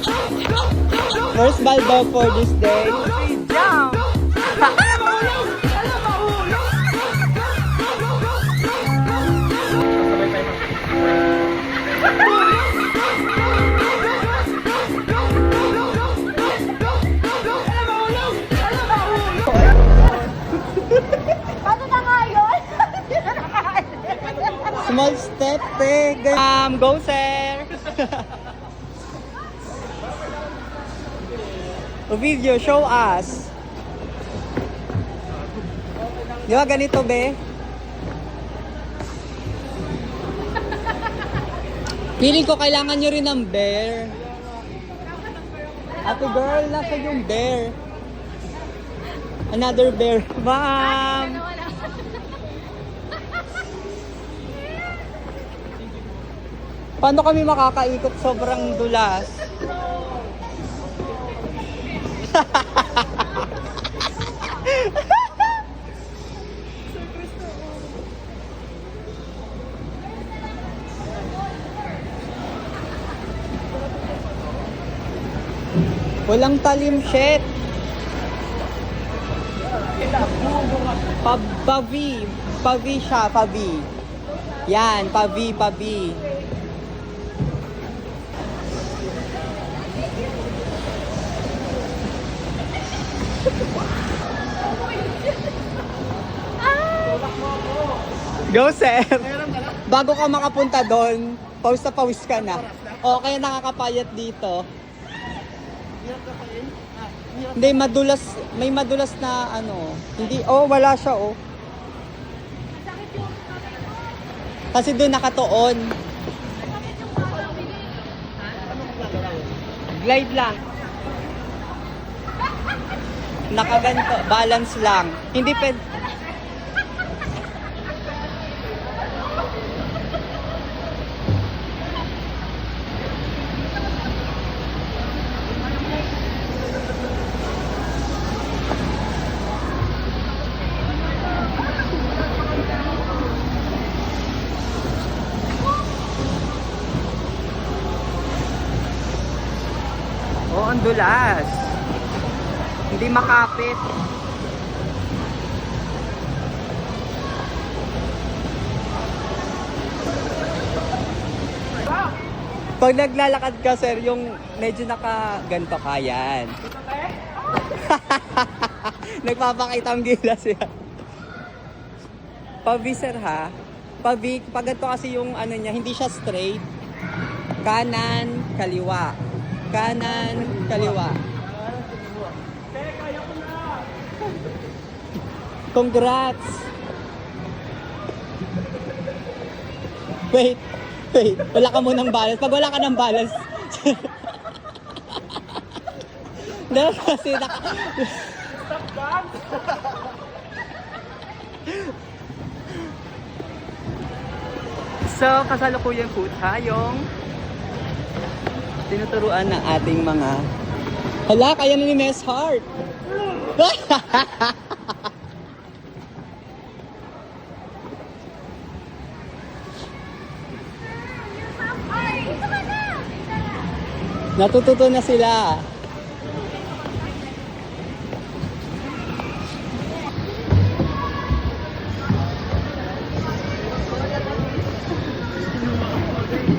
First ball daw for this day. Jump! Ano na nga yun? Small step, te. Go, sir! Video, show us. Di ba ganito, be? Feeling ko kailangan nyo rin ng bear. Ate girl, nasa yung bear? Another bear. Ma'am! Paano kami makakaikot? Sobrang dulas. Walang talim, shit. Pavi. Pavi siya, pavi. Yan, pavi. Go, sir. Bago ka makapunta doon, pawis na pawis ka na. O, kaya nakakapayat dito. Hindi, madulas. May madulas na ano. Hindi, wala siya, Kasi doon nakatuon. Glide lang. Nakaganto, balance lang. Hindi pwede. Ang dulas. Hindi makapit. Pag naglalakad ka, sir, yung medyo nakaganto ka yan. Nagpapakita ang gilas yan. Pavi, sir, ha? Pavi, pag ganito kasi yung ano niya, hindi siya straight. Kanan, kaliwa. Kanan, kaliwa. Congrats! Wait. Wala ka munang balance. Pag wala ka ng balance. No, kasi So, kasalukuyan po tayong tinuturuan ng ating mga kaya na ni Miss Heart. Natututo na sila.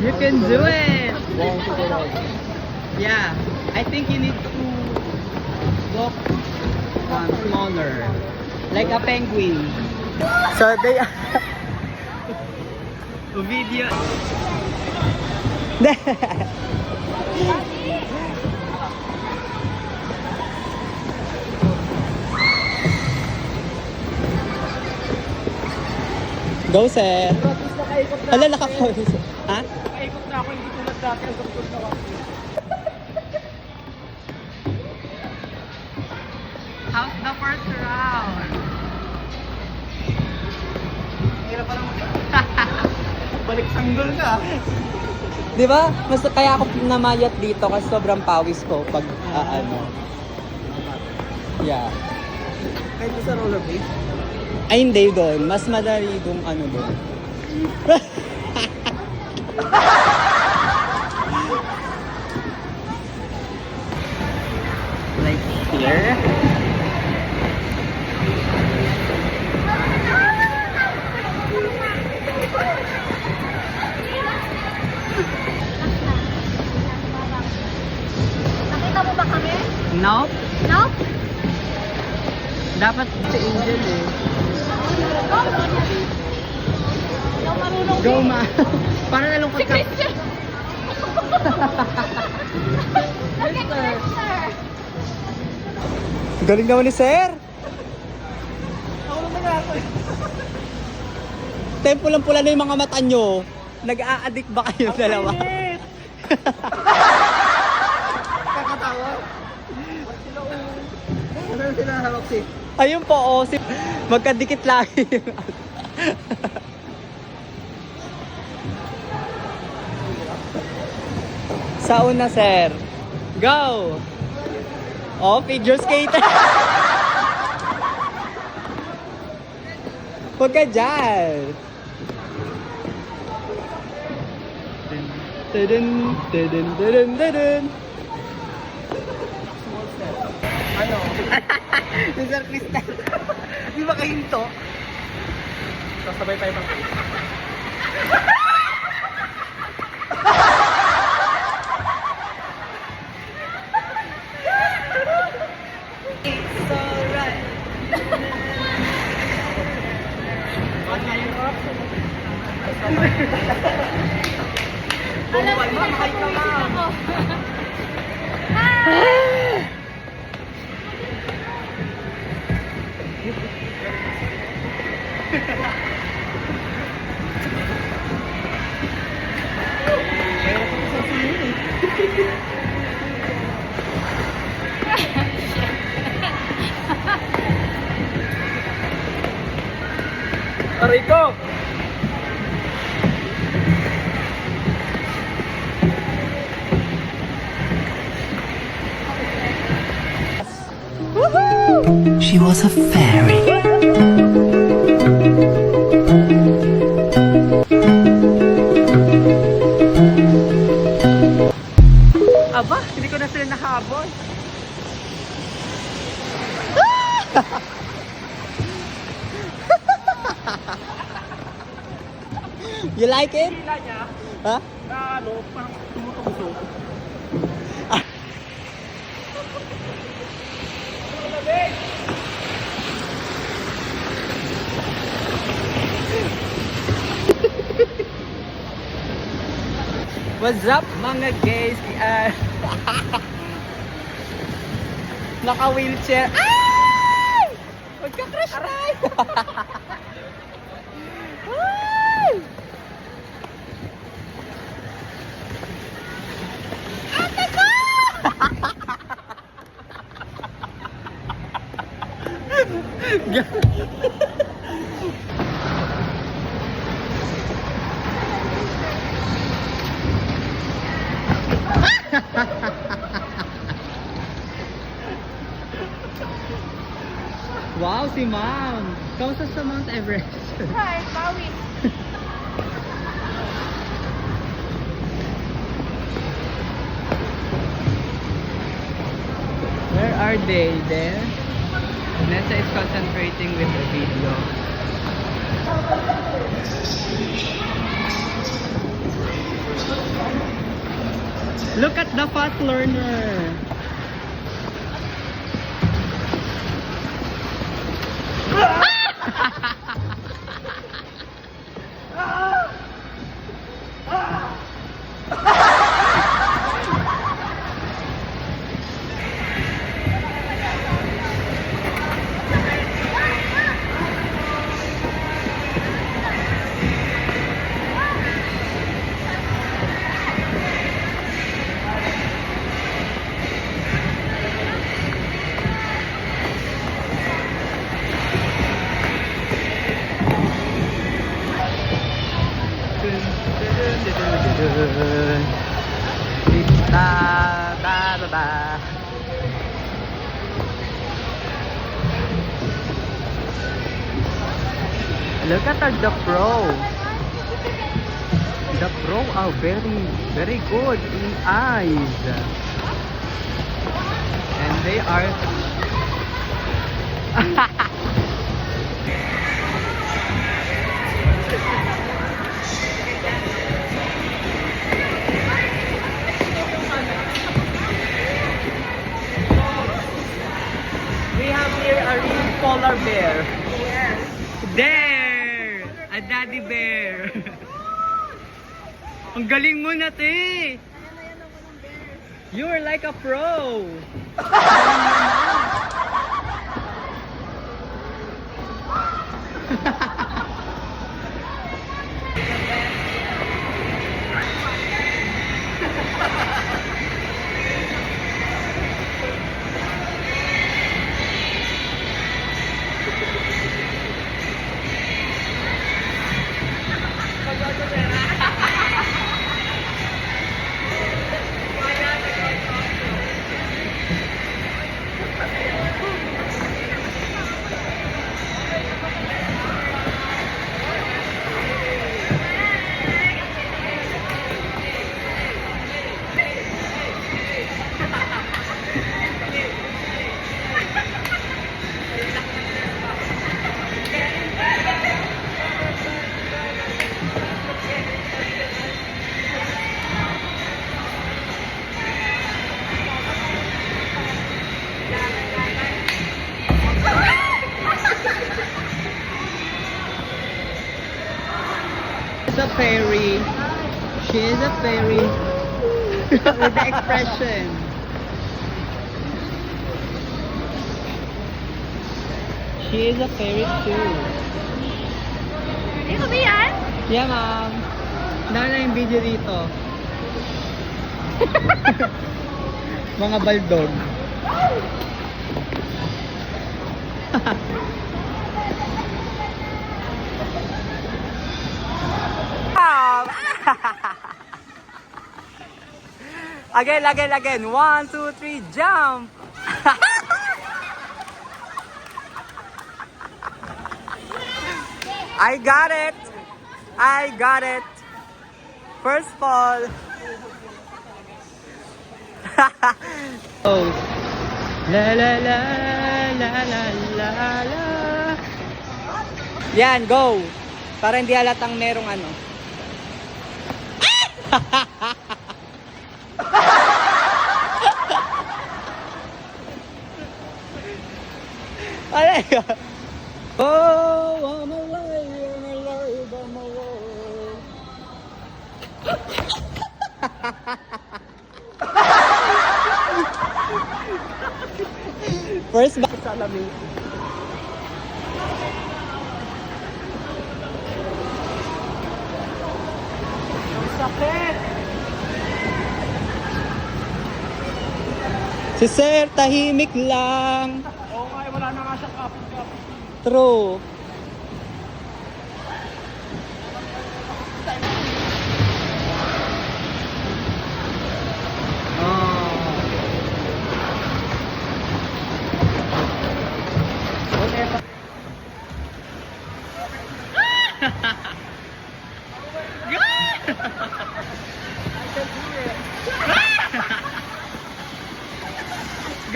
You can do it! Yeah, I think you need to walk smaller, like a penguin. So they video. Go, sir. Hala, nakakawis. Ha? Nakaikot na ako, hindi tulad dati. Ang gagawin na ako. How's the first round? Hirap pa lang. Balik sanggol ka. Di ba? Mas kaya ako namayat dito kasi sobrang pawis ko pag ano. Yeah. Kahit sa rollerblade. Ay, hindi doon. Mas madali doon ano doon. Nope. No? Dapat si Angel eh. Ikaw marunong Go, din. ma. Para nalungkot ka. Christian. Look at Christian. Galing naman ni Sir. Tempo lang pula na yung mga mata nyo. Nag-a-addict ba kayo dalawa? Kakatawa. Ano sila harap si? Ayun po, oh, magkadikit lagi. Sa una, Sir. Go! Oh, figure skater. Huwag ka dyan. Tudun, tudun, tudun, tudun. Ano? Yung Sir Crystal. Di ba kahinto? Sasabay tayo bang? It's alright. Alam mo, nagpapawisin ako. Hi! Aray ko! She was a fairy. Aba, hindi ko na sila nahabol. You like it? Hila niya, Ha? na ano, parang tumutusok. What's up mga guys? Naka-wheelchair. Ay! Huwag ka crush tayo! Ay! Ate ko! Wow, si Ma'am! Kamusta sa Mount Everest? Hi, pawis. Where are they? There? Nessa is concentrating with the video. Look at the fast learner! Da, da, da, da. Look at the pro. The pro are very good in eyes. And they are bear. There! A daddy bear. Ang galing mo na, te. You're like a pro. She's a fairy. She is a fairy. With the expression. She is a fairy too. Ito ba yan? Yeah, ma'am. Nana yung video dito. Mga baldog. Again. 1, 2, 3, jump! I got it! First fall! Oh. La la la la la la la. Yan, go! Para hindi halatang merong ano. Alay ka! Oh, I'm alive, I'm alive. First back sa lamin. Ang sakit! Si Sir, tahimik lang. Oo nga, wala na nga siyang kapit-kapit. True.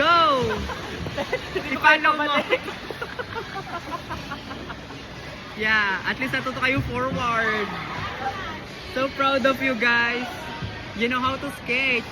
Go! I-follow mo. Yeah, at least natuto kayo forward. So proud of you guys. You know how to skate.